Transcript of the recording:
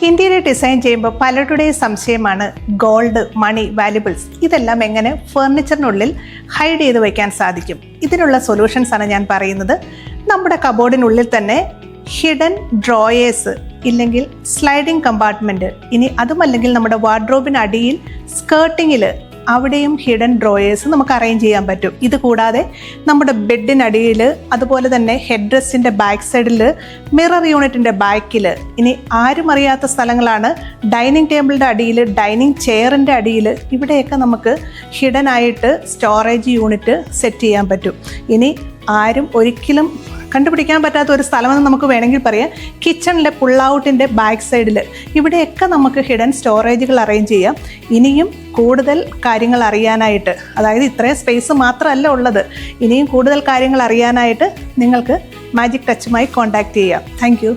Interior design ചെയ്യുമ്പോൾ പലരുടെയും സംശയമാണ് ഗോൾഡ്, മണി, വാല്യുബിൾസ് ഇതെല്ലാം എങ്ങനെ ഫർണിച്ചറിനുള്ളിൽ ഹൈഡ് ചെയ്ത് വയ്ക്കാൻ സാധിക്കും. ഇതിനുള്ള സൊല്യൂഷൻസ് ആണ് ഞാൻ പറയുന്നത്. നമ്മുടെ കബോർഡിനുള്ളിൽ തന്നെ ഹിഡൻ ഡ്രോയേഴ്സ് ഇല്ലെങ്കിൽ സ്ലൈഡിംഗ് കമ്പാർട്ട്മെൻറ്റ്, ഇനി അതുമല്ലെങ്കിൽ നമ്മുടെ വാർഡ്രോബിന് അടിയിൽ സ്കേർട്ടിങ്ങിൽ അവിടെയും ഹിഡൻ ഡ്രോയേഴ്സ് നമുക്ക് അറേഞ്ച് ചെയ്യാൻ പറ്റും. ഇത് കൂടാതെ നമ്മുടെ ബെഡിനടിയിൽ, അതുപോലെ തന്നെ ഹെഡ് ഡ്രസ്സിൻ്റെ ബാക്ക് സൈഡിൽ, മിറർ യൂണിറ്റിൻ്റെ ബാക്കിൽ, ഇനി ആരും അറിയാത്ത സ്ഥലങ്ങളാണ് ഡൈനിങ് ടേബിളിൻ്റെ അടിയിൽ, ഡൈനിങ് ചെയറിൻ്റെ അടിയിൽ, ഇവിടെയൊക്കെ നമുക്ക് ഹിഡൻ ആയിട്ട് സ്റ്റോറേജ് യൂണിറ്റ് സെറ്റ് ചെയ്യാൻ പറ്റും. ഇനി ആരും ഒരിക്കലും കണ്ടുപിടിക്കാൻ പറ്റാത്ത ഒരു സ്ഥലമെന്ന് നമുക്ക് വേണമെങ്കിൽ പറയാം, കിച്ചണിലെ പുൾ ഔട്ടിൻ്റെ ബാക്ക് സൈഡിൽ, ഇവിടെയൊക്കെ നമുക്ക് ഹിഡൻ സ്റ്റോറേജുകൾ അറേഞ്ച് ചെയ്യാം. ഇനിയും കൂടുതൽ കാര്യങ്ങൾ അറിയാനായിട്ട്, അതായത് ഇത്രയും സ്പേസ് മാത്രമല്ല ഉള്ളത്, ഇനിയും കൂടുതൽ കാര്യങ്ങൾ അറിയാനായിട്ട് നിങ്ങൾക്ക് മാജിക് ടച്ചുമായി കോൺടാക്റ്റ് ചെയ്യാം. Thank you.